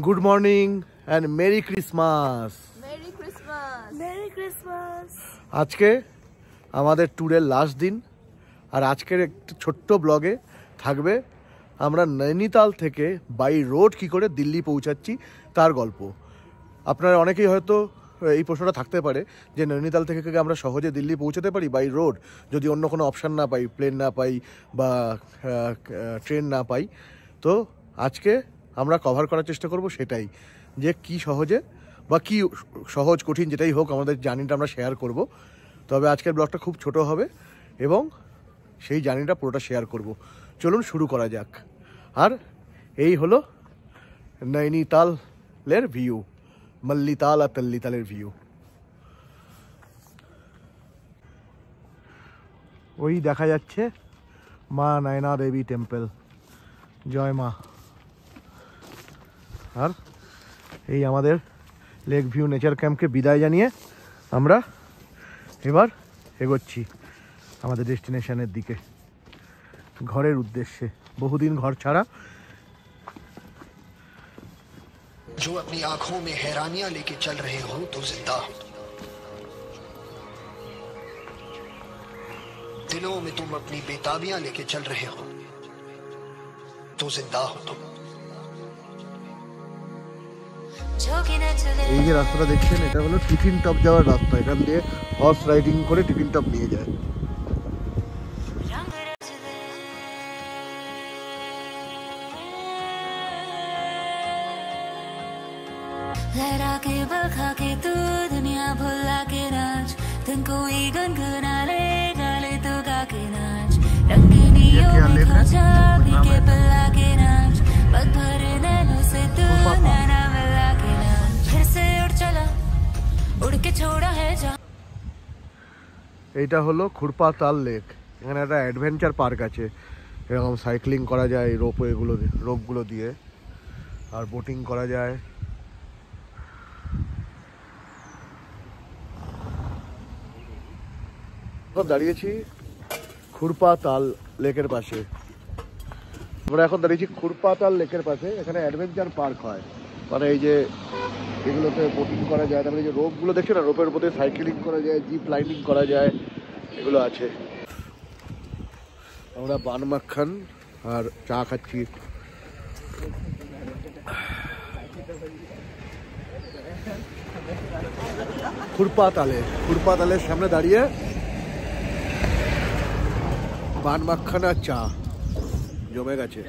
Good morning and merry Christmas. Merry Christmas, merry Christmas. আজকে আমাদের ট্যুরের লাস্ট দিন, আর আজকের একটু ছোট্ট ব্লগে থাকবে আমরা নৈনিতাল থেকে বাই রোড কী করে দিল্লি পৌঁছাচ্ছি তার গল্প। আপনারা অনেকেই হয়তো এই প্রশ্নটা থাকতে পারে যে নৈনিতাল থেকে আমরা সহজে দিল্লি পৌঁছাতে পারি বাই রোড, যদি অন্য কোনো অপশান না পাই, প্লেন না পাই বা ট্রেন না পাই। তো আজকে আমরা কভার করার চেষ্টা করব সেটাই, যে কি সহজে বা কি সহজ কঠিন যেটাই হোক আমাদের জার্নিটা আমরা শেয়ার করব। তবে আজকের ব্লগটা খুব ছোট হবে এবং সেই জার্নিটা পুরোটা শেয়ার করব। চলুন শুরু করা যাক। আর এই হলো নৈনিতালের ভিউ, মল্লিতাল আর তল্লিতালের ভিউ। ওই দেখা যাচ্ছে মা নয়না দেবী টেম্পল, জয় মা। আর এই আমাদের লেক ভিউ নেচার ক্যাম্পকে বিদায় জানিয়ে আমরা এবার এগোচ্ছি আমাদের ডেস্টিনেশনের দিকে, ঘরের উদ্দেশ্যে। বহুদিন ঘর ছাড়া। जो अपनी आंखों में हैरानियां लेके चल रहे हो तो जिंदा हो, दिलों में तुम अपनी बेताबियां लेके चल रहे हो तो जिंदा हो तुम। এই যে রাস্তাটা দেখছেন, এটা হলো টিফিন টপ যাওয়ার রাস্তা। এখান দিয়ে হর্স রাইডিং করে টিফিন টপ নিয়ে যায়। लहरा के बखा के तू दुनिया भुला के नाच, दिन कोई गुनगुना ले गाले तो गा के नाच, रंगीनियों में खो जा पी के पिला के नाच, पग भर नैनों से तू नैना मिला के नाच, फिर से उड़ चला उड़ के छोड़ा है जा। এইটা হলো খুরপাতাল লেক। এখানে একটা অ্যাডভেঞ্চার পার্ক আছে, এরকম সাইক্লিং করা যায় রোপগুলো দিয়ে, আর বোটিং করা যায়। দাঁড়িয়েছি খুরপাতাল লেকের পাশে। আমরা এখন দাঁড়িয়েছি খুরপাতাল লেকের পাশে। এখানে অ্যাডভেঞ্চার পার্ক হয়, মানে এই যে এগুলোতে বোটিং করা যায়, তারপরে এই যে রোপগুলো দেখছে না, রোপের উপরে সাইক্লিং করা যায়, জিপ লাইনিং করা যায়, এগুলো আছে। আমরা বান মাখন আর চা খাচ্ছি। খুরপাতালের সামনে দাঁড়িয়ে বান মাখন আর চা জমে গেছে।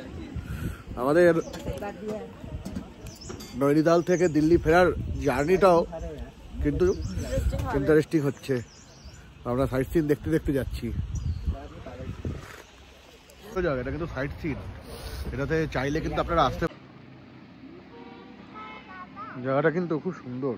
আমাদের নৈনিতাল থেকে দিল্লি ফেরার জার্নিটাও কিন্তু ইন্টারেস্টিং হচ্ছে। আমরা সাইট সিন দেখতে দেখতে যাচ্ছি। এটা কিন্তু সাইট সিন, এটাতে চাইলে কিন্তু আপনারা আসতে। জায়গাটা কিন্তু খুব সুন্দর।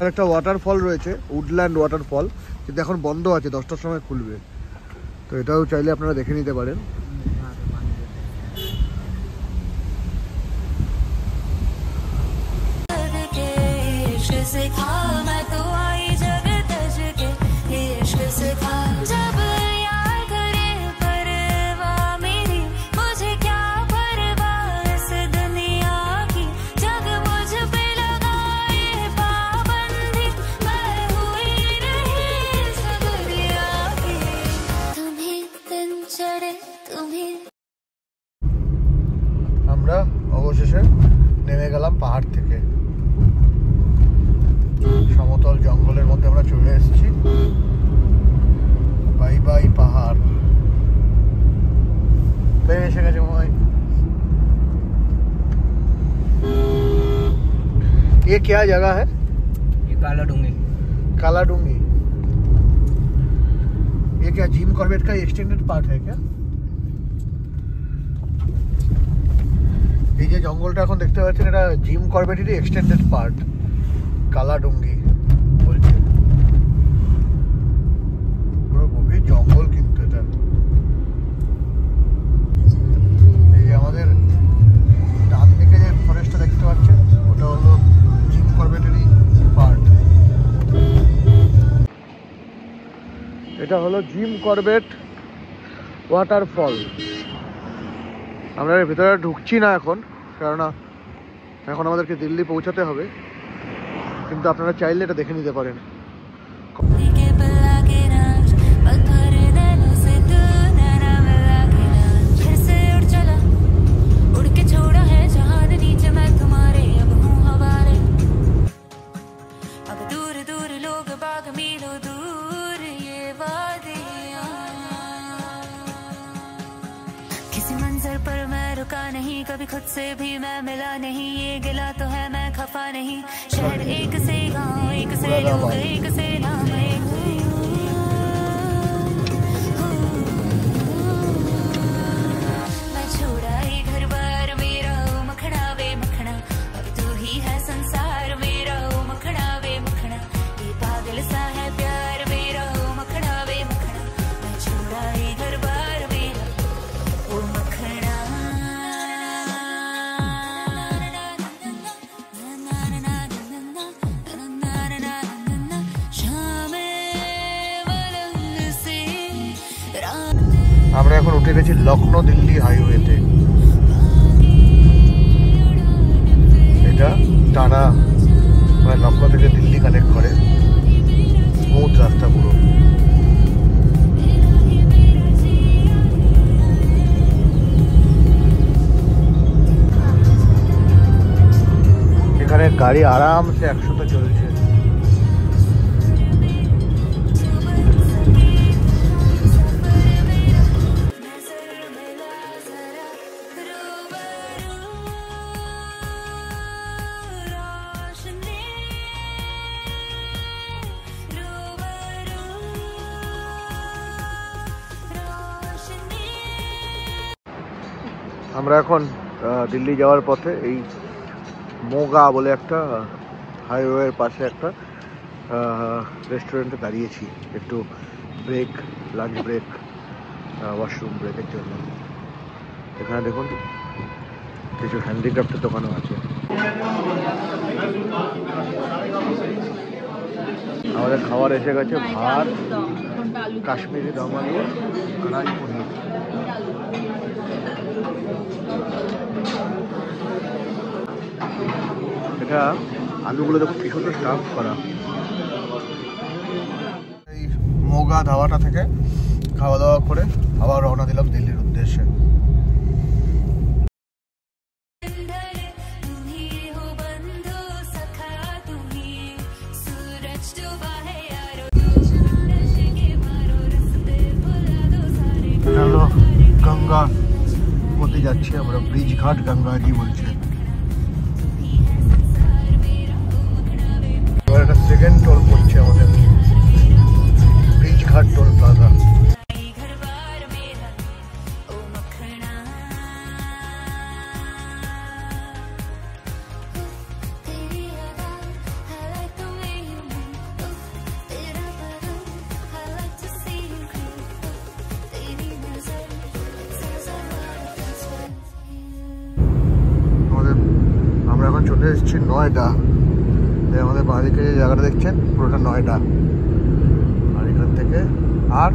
একটা ওয়াটারফল রয়েছে, উডল্যান্ড ওয়াটারফল, কিন্তু এখন বন্ধ আছে, 10টার সময় খুলবে। তো এটাও চাইলে আপনারা দেখে নিতে পারেন। আমরা অবশেষে নেমে গেলাম পাহাড় থেকে, সমতল জঙ্গলের মধ্যে আমরা চলে এসেছি। বাই বাই পাহাড়। প্লেন এসে গেছে মনে হয়। ये क्या जगह है? ये काला डूंगी। काला डूंगी। ये क्या जिम कॉर्बेट का एक्सटेंडेड पार्ट है क्या? এই যে জঙ্গলটা এখন দেখতে পাচ্ছেন, এটা জিম কর্বেটেরই এক্সটেন্ডেড পার্ট, কালাডুঙ্গি। বলছে। পুরো গভীর জঙ্গল কিন্তু এটা। এই আমাদের ডান দিকে যে ফরেস্টটা দেখতে পাচ্ছেন ওটা হলো জিম করবেটেরই পার্ট। এটা হলো জিম করবেট ওয়াটারফল। আমরা এর ভিতরে ঢুকছি না এখন, কেননা এখন আমাদেরকে দিল্লি পৌঁছাতে হবে, কিন্তু আপনারা চাইলে এটা দেখে নিতে পারেন। पर मैं रुका नहीं, कभी खुद से भी मैं मिला नहीं, ये गिला तो है मैं खफा नहीं। शहर एक से गाँव, एक से लोग, एक से नाम, मैं छोड़ा ही घर बार मेरा ओ मखना वे मखना, अब तू ही है संसार मेरा ओ मखना वे मखना, ये पागल सा है प्यार मेरा ओ मखना वे मखना, मैं छोड़ा ही घर बार मेरा ओ मखना। আমরা এখন উঠে গেছি লখনৌ দিল্লি হাইওয়েতে। এটা টানা মানে লখনৌ থেকে দিল্লি কানেক্ট করে, স্মুথ রাস্তা পুরো। এখানে গাড়ি আরামসে 100তে চলছে। আমরা এখন দিল্লি যাওয়ার পথে এই মোগা বলে একটা হাইওয়ের পাশে একটা রেস্টুরেন্টে দাঁড়িয়েছি একটু ব্রেক, লাঞ্চ ব্রেক, ওয়াশরুম ব্রেকের জন্য। এখানে দেখুন কিছু হ্যান্ডিক্রাফটের দোকানও আছে। আমাদের খাবার এসে গেছে, ভাত, কাশ্মীরি দম আলু, কড়াই পনির। এটা আলুগুলো দেখুন কি সুন্দর স্টাফ করা। এই মোগা ধাবাটা থেকে খাওয়া দাওয়া করে আবার রওনা দিলাম দিল্লির উদ্দেশ্যে। এটা হলো গঙ্গা পথে যাচ্ছি আমরা, ব্রিজ ঘাট গঙ্গাজি বলছে। এবার একটা সেকেন্ড টোল পড়ছে আমাদের, ব্রিজ ঘাট টোল প্লাজা। আমরা এখন চলে এসেছি নয়ডা। আমাদের বাঁদিকে যে জায়গাটা দেখছেন পুরোটা নয়ডা, আর এখান থেকে আর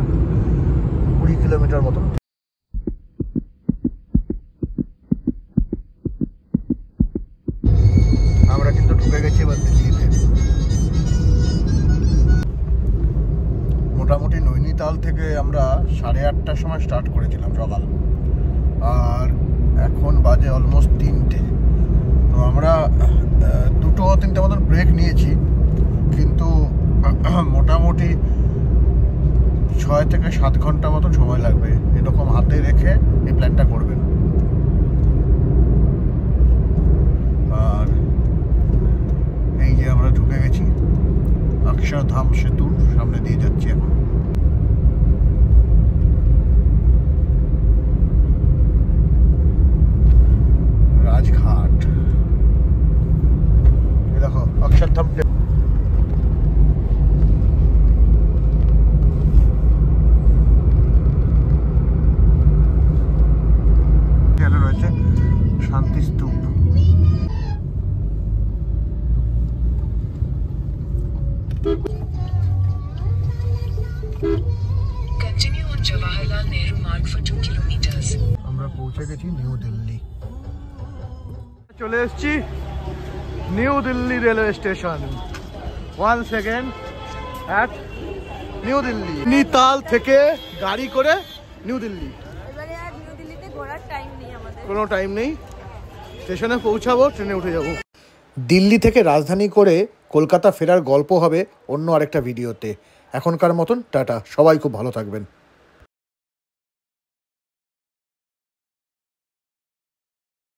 20 কিলোমিটার মতো। আমরা কিন্তু ঢুকে গেছি এবার দিল্লিতে। মোটামুটি নৈনিতাল থেকে আমরা 8:30টার সময় স্টার্ট করেছিলাম সকাল, আর এখন বাজে অলমোস্ট 3টে। তো আমরা 2-3টে মতন ব্রেক নিয়েছি, কিন্তু মোটামুটি 6 থেকে 7 ঘন্টা মতন সময় লাগবে। এরকম হাতে রেখে এই প্ল্যানটা করবেন। আর এই যে আমরা ঢুকে গেছি অক্ষরধাম সেতুর সামনে দিয়ে যাচ্ছি এখন। রাজঘাট, দেখো অক্ষরধাম। চলে এসেছি new Delhi railway station. 1 second at new Delhi. Nainital থেকে গাড়ি করে নিউ দিল্লি। এবারে আর নিউ দিল্লিতে ঘোরার টাইম নেই আমাদের, কোনো টাইম নেই, স্টেশনে পৌঁছাবো, ট্রেনে উঠে যাব। দিল্লি থেকে রাজধানী করে কলকাতা ফেরার গল্প হবে অন্য আরেকটা ভিডিওতে। এখনকার মতন টাটা, সবাই খুব ভালো থাকবেন।